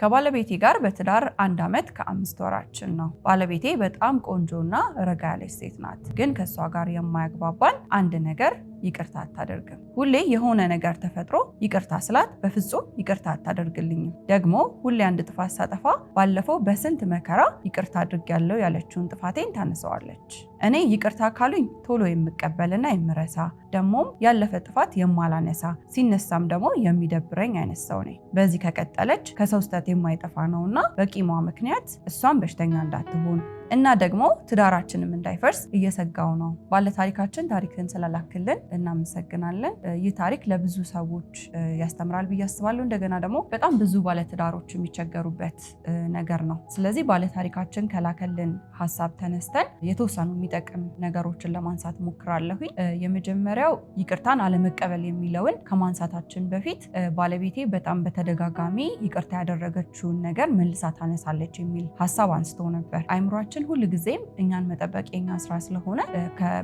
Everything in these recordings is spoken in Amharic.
ከባለቤቴ ጋር በትዳር 1 ዓመት ከ5 ወራችን ነው። ባለቤቴ በጣም ቆንጆና ረጋ ያለች ሴት ናት። ግን ከሷ ጋር የማያግባባን አንድ ነገር ይቅርታ አታደርግም። ሁሌ የሆነ ነገር ተፈጥሮ ይቅርታ ስላት በፍጹም ይቅርታ አታደርግልኝም። ደግሞ ሁሌ አንድ ጥፋት ሳጠፋ ባለፈው በስንት መከራ ይቅርታ አድርጌያለሁ ያለችውን ጥፋቴን ታነሳዋለች። እኔ ይቅርታ ካሉኝ ቶሎ የምቀበልና የምረሳ ደግሞም ያለፈ ጥፋት የማላነሳ ሲነሳም ደግሞ የሚደብረኝ አይነት ሰው ነኝ። በዚህ ከቀጠለች ከሰው ስህተት የማይጠፋ ነውና በቂሟ ምክንያት እሷን በሽተኛ እንዳትሆን እና ደግሞ ትዳራችንም እንዳይፈርስ እየሰጋው ነው። ባለታሪካችን ታሪክን ስላላክልን እናመሰግናለን። ይህ ታሪክ ለብዙ ሰዎች ያስተምራል ብዬ አስባለሁ። እንደገና ደግሞ በጣም ብዙ ባለትዳሮች የሚቸገሩበት ነገር ነው። ስለዚህ ባለታሪካችን ከላከልን ሀሳብ ተነስተን የተወሰኑ የሚጠቅም ነገሮችን ለማንሳት ሞክራለሁኝ። የመጀመሪያው ይቅርታን አለመቀበል የሚለውን ከማንሳታችን በፊት ባለቤቴ በጣም በተደጋጋሚ ይቅርታ ያደረገችውን ነገር መልሳ ታነሳለች የሚል ሀሳብ አንስቶ ነበር። አይምሯችን ሁል ጊዜም እኛን መጠበቅ የኛ ስራ ስለሆነ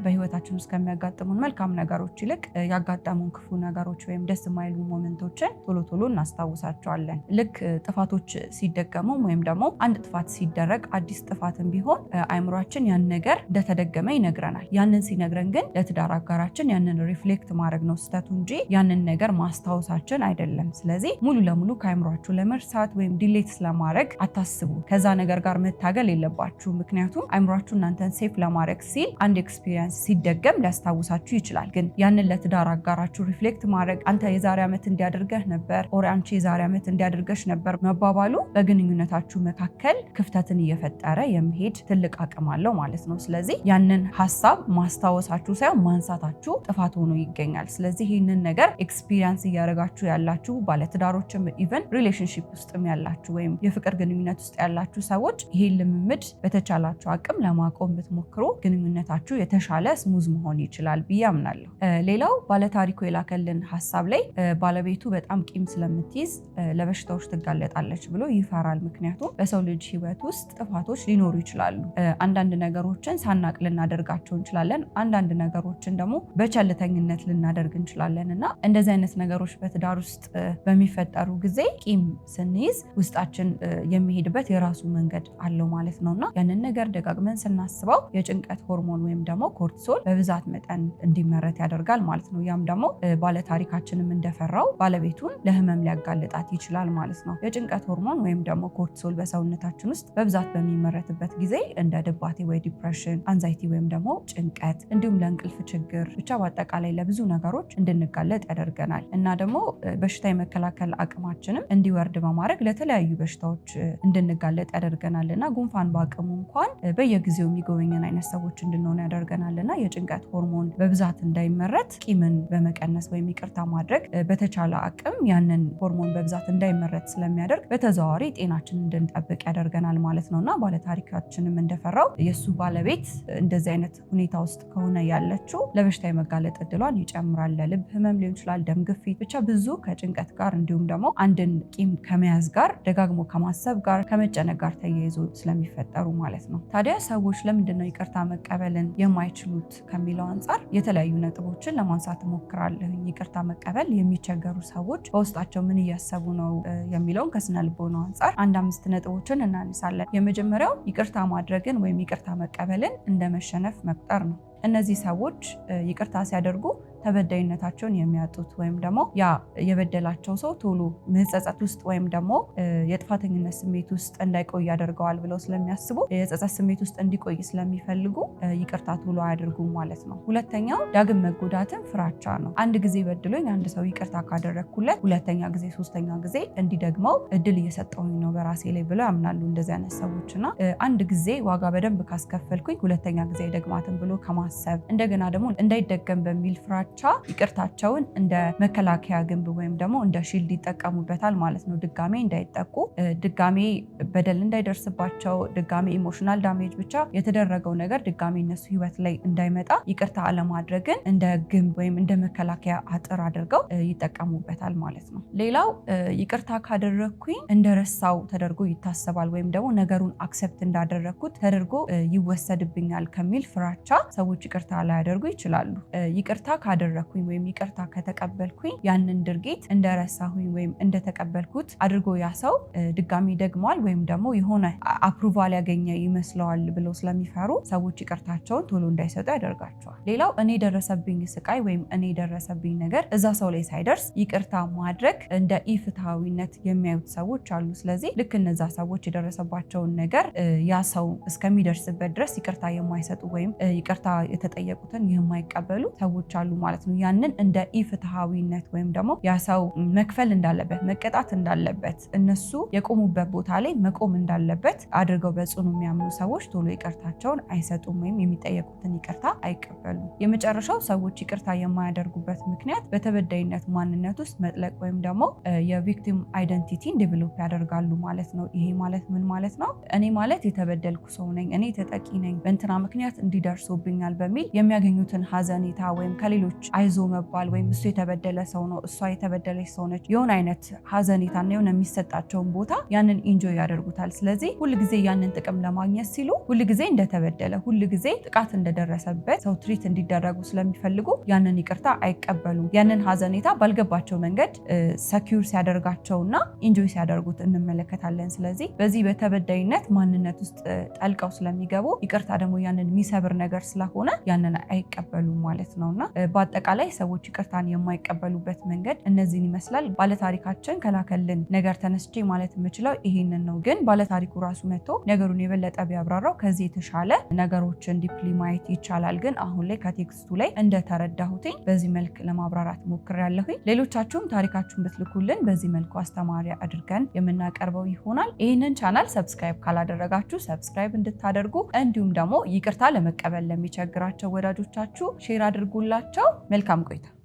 በህይወታችን ውስጥ ከሚያጋጥሙን መልካም ነገሮች ይልቅ ያጋጠሙን ክፉ ነገሮች ወይም ደስ የማይሉ ሞመንቶችን ቶሎ ቶሎ እናስታውሳቸዋለን። ልክ ጥፋቶች ሲደገሙ ወይም ደግሞ አንድ ጥፋት ሲደረግ አዲስ ጥፋትም ቢሆን አይምሯችን ያን ነገር እንደተደገመ ይነግረናል። ያንን ሲነግረን ግን ለትዳር አጋራችን ያንን ሪፍሌክት ማድረግ ነው ስህተቱ እንጂ ያንን ነገር ማስታወሳችን አይደለም። ስለዚህ ሙሉ ለሙሉ ከአይምሯችሁ ለመርሳት ወይም ዲሌት ስለማድረግ አታስቡ። ከዛ ነገር ጋር መታገል የለባችሁ። ምክንያቱም አይምሯችሁ እናንተን ሴፍ ለማድረግ ሲል አንድ ኤክስፒሪየንስ ሲደገም ሊያስታውሳችሁ ይችላል። ግን ያንን ለትዳር አጋራችሁ ሪፍሌክት ማድረግ አንተ የዛሬ ዓመት እንዲያደርገህ ነበር ኦር አንቺ የዛሬ ዓመት እንዲያደርገሽ ነበር መባባሉ በግንኙነታችሁ መካከል ክፍተትን እየፈጠረ የሚሄድ ትልቅ አቅም አለው ማለት ነው። ስለዚህ ያንን ሀሳብ ማስታወሳችሁ ሳይሆን ማንሳታችሁ ጥፋት ሆኖ ይገኛል። ስለዚህ ይህንን ነገር ኤክስፒሪየንስ እያደረጋችሁ ያላችሁ ባለትዳሮችም ኢቨን ሪሌሽንሺፕ ውስጥም ያላችሁ ወይም የፍቅር ግንኙነት ውስጥ ያላችሁ ሰዎች ይህን ልምምድ በተቻላችሁ አቅም ለማቆም ብትሞክሩ ግንኙነታችሁ የተሻለ ስሙዝ መሆን ይችላል ብዬ አምናለሁ። ሌላው ባለታሪኩ የላከልን ሀሳብ ላይ ባለቤቱ በጣም ቂም ስለምትይዝ ለበሽታዎች ትጋለጣለች ብሎ ይፈራል። ምክንያቱም በሰው ልጅ ሕይወት ውስጥ ጥፋቶች ሊኖሩ ይችላሉ። አንዳንድ ነገሮችን ሳናቅ ልናደርጋቸው እንችላለን። አንዳንድ ነገሮችን ደግሞ በቸልተኝነት ልናደርግ እንችላለን እና እንደዚህ አይነት ነገሮች በትዳር ውስጥ በሚፈጠሩ ጊዜ ቂም ስንይዝ ውስጣችን የሚሄድበት የራሱ መንገድ አለው ማለት ነውና ያንን ነገር ደጋግመን ስናስበው የጭንቀት ሆርሞን ወይም ደግሞ ኮርቲሶል በብዛት መጠን እንዲመረት ያደርጋል ማለት ነው። ያም ደግሞ ባለታሪካችንም እንደፈራው ባለቤቱን ለህመም ሊያጋልጣት ይችላል ማለት ነው። የጭንቀት ሆርሞን ወይም ደግሞ ኮርቲሶል በሰውነታችን ውስጥ በብዛት በሚመረትበት ጊዜ እንደ ድባቴ ወይ ዲፕሬሽን፣ አንዛይቲ ወይም ደግሞ ጭንቀት እንዲሁም ለእንቅልፍ ችግር ብቻ በአጠቃላይ ለብዙ ነገሮች እንድንጋለጥ ያደርገናል እና ደግሞ በሽታ የመከላከል አቅማችንም እንዲወርድ በማድረግ ለተለያዩ በሽታዎች እንድንጋለጥ ያደርገናል እና ጉንፋን በአቅሙ እንኳን በየጊዜው የሚጎበኘን አይነት ሰዎች እንድንሆን ያደርገናል እና የጭንቀት ሆርሞን በብዛት እንዳይመረት ቂምን በመቀነስ ወይም ይቅርታ ማድረግ በተቻለ አቅም ያንን ሆርሞን በብዛት እንዳይመረት ስለሚያደርግ በተዘዋዋሪ ጤናችን እንድንጠብቅ ያደርገናል ማለት ነው እና ባለታሪካችንም እንደፈራው የእሱ ባለቤት እንደዚህ አይነት ሁኔታ ውስጥ ከሆነ ያለችው ለበሽታ የመጋለጥ እድሏን ይጨምራል። ለልብ ህመም ሊሆን ይችላል፣ ደም ግፊት፣ ብቻ ብዙ ከጭንቀት ጋር እንዲሁም ደግሞ አንድን ቂም ከመያዝ ጋር ደጋግሞ ከማሰብ ጋር ከመጨነቅ ጋር ተያይዞ ስለሚፈጠሩ ማለት ነው። ታዲያ ሰዎች ለምንድነው ይቅርታ መቀበልን የማይችሉት ከሚለው አንጻር የተለያዩ ነጥቦችን ለማንሳት እሞክራለሁ። ይቅርታ መቀበል የሚቸገሩ ሰዎች በውስጣቸው ምን እያሰቡ ነው የሚለውን ከስነ ልቦናው አንጻር 5 ነጥቦችን እናነሳለን። የመጀመሪያው ይቅርታ ማድረግን ወይም ይቅርታ መቀበልን እንደ መሸነፍ መቁጠር ነው። እነዚህ ሰዎች ይቅርታ ሲያደርጉ ተበዳይነታቸውን የሚያጡት ወይም ደግሞ ያ የበደላቸው ሰው ቶሎ መጸጸት ውስጥ ወይም ደግሞ የጥፋተኝነት ስሜት ውስጥ እንዳይቆይ ያደርገዋል ብለው ስለሚያስቡ የጸጸት ስሜት ውስጥ እንዲቆይ ስለሚፈልጉ ይቅርታ ቶሎ አያደርጉም ማለት ነው። ሁለተኛው ዳግም መጎዳትን ፍራቻ ነው። አንድ ጊዜ በድሎኝ አንድ ሰው ይቅርታ ካደረግኩለት ሁለተኛ ጊዜ ሶስተኛ ጊዜ እንዲደግመው እድል እየሰጠሁኝ ነው በራሴ ላይ ብለው ያምናሉ እንደዚህ አይነት ሰዎች እና አንድ ጊዜ ዋጋ በደንብ ካስከፈልኩኝ ሁለተኛ ጊዜ ደግማትን ብሎ ከማሰብ እንደገና ደግሞ እንዳይደገም በሚል ፍራቻ ይቅርታቸውን እንደ መከላከያ ግንብ ወይም ደግሞ እንደ ሺልድ ይጠቀሙበታል ማለት ነው። ድጋሜ እንዳይጠቁ፣ ድጋሜ በደል እንዳይደርስባቸው፣ ድጋሜ ኢሞሽናል ዳሜጅ ብቻ የተደረገው ነገር ድጋሜ እነሱ ህይወት ላይ እንዳይመጣ ይቅርታ አለማድረግን እንደ ግንብ ወይም እንደ መከላከያ አጥር አድርገው ይጠቀሙበታል ማለት ነው። ሌላው ይቅርታ ካደረግኩኝ እንደረሳው ተደርጎ ይታሰባል ወይም ደግሞ ነገሩን አክሰፕት እንዳደረግኩት ተደርጎ ይወሰድብኛል ከሚል ፍራቻ ሰዎች ሰዎች ይቅርታ ላያደርጉ ይችላሉ። ይቅርታ ካደረኩኝ ወይም ይቅርታ ከተቀበልኩኝ ያንን ድርጊት እንደረሳሁኝ ወይም እንደተቀበልኩት አድርጎ ያ ሰው ድጋሚ ደግሟል ወይም ደግሞ የሆነ አፕሩቫል ያገኘ ይመስለዋል ብለው ስለሚፈሩ ሰዎች ይቅርታቸውን ቶሎ እንዳይሰጡ ያደርጋቸዋል። ሌላው እኔ ደረሰብኝ ስቃይ ወይም እኔ ደረሰብኝ ነገር እዛ ሰው ላይ ሳይደርስ ይቅርታ ማድረግ እንደ ኢፍትሃዊነት የሚያዩት ሰዎች አሉ። ስለዚህ ልክ እነዛ ሰዎች የደረሰባቸውን ነገር ያ ሰው እስከሚደርስበት ድረስ ይቅርታ የማይሰጡ ወይም ይቅርታ የተጠየቁትን የማይቀበሉ ሰዎች አሉ ማለት ነው። ያንን እንደ ኢፍትሃዊነት ወይም ደግሞ ያ ሰው መክፈል እንዳለበት መቀጣት እንዳለበት እነሱ የቆሙበት ቦታ ላይ መቆም እንዳለበት አድርገው በጽኑ የሚያምኑ ሰዎች ቶሎ ይቅርታቸውን አይሰጡም ወይም የሚጠየቁትን ይቅርታ አይቀበሉም። የመጨረሻው ሰዎች ይቅርታ የማያደርጉበት ምክንያት በተበዳይነት ማንነት ውስጥ መጥለቅ ወይም ደግሞ የቪክቲም አይደንቲቲን ዴቨሎፕ ያደርጋሉ ማለት ነው። ይሄ ማለት ምን ማለት ነው? እኔ ማለት የተበደልኩ ሰው ነኝ፣ እኔ ተጠቂ ነኝ፣ በእንትና ምክንያት እንዲደርሶብኛል በሚል የሚያገኙትን ሀዘኔታ ወይም ከሌሎች አይዞ መባል ወይም እሱ የተበደለ ሰው ነው፣ እሷ የተበደለች ሰው ነች፣ የሆነ አይነት ሀዘኔታና የሆነ የሚሰጣቸውን ቦታ ያንን ኢንጆይ ያደርጉታል። ስለዚህ ሁልጊዜ ያንን ጥቅም ለማግኘት ሲሉ ሁልጊዜ እንደተበደለ ሁልጊዜ ጥቃት እንደደረሰበት ሰው ትሪት እንዲደረጉ ስለሚፈልጉ ያንን ይቅርታ አይቀበሉም። ያንን ሀዘኔታ ባልገባቸው መንገድ ሰኪዩር ሲያደርጋቸውና ኢንጆይ ሲያደርጉት እንመለከታለን። ስለዚህ በዚህ በተበዳይነት ማንነት ውስጥ ጠልቀው ስለሚገቡ ይቅርታ ደግሞ ያንን የሚሰብር ነገር ስለሆነ ያንን አይቀበሉም ማለት ነውና በአጠቃላይ ሰዎች ይቅርታን የማይቀበሉበት መንገድ እነዚህን ይመስላል። ባለታሪካችን ከላከልን ነገር ተነስቼ ማለት የምችለው ይሄንን ነው። ግን ባለታሪኩ ራሱ መጥቶ ነገሩን የበለጠ ቢያብራራው ከዚህ የተሻለ ነገሮችን ዲፕሊ ማየት ይቻላል። ግን አሁን ላይ ከቴክስቱ ላይ እንደተረዳሁትኝ በዚህ መልክ ለማብራራት ሞክሬያለሁኝ። ሌሎቻችሁም ታሪካችሁን ብትልኩልን በዚህ መልኩ አስተማሪ አድርገን የምናቀርበው ይሆናል። ይህንን ቻናል ሰብስክራይብ ካላደረጋችሁ ሰብስክራይብ እንድታደርጉ እንዲሁም ደግሞ ይቅርታ ለመቀበል ለሚቸግራቸው ወዳጆቻችሁ ሼር አድርጉላቸው። መልካም ቆይታ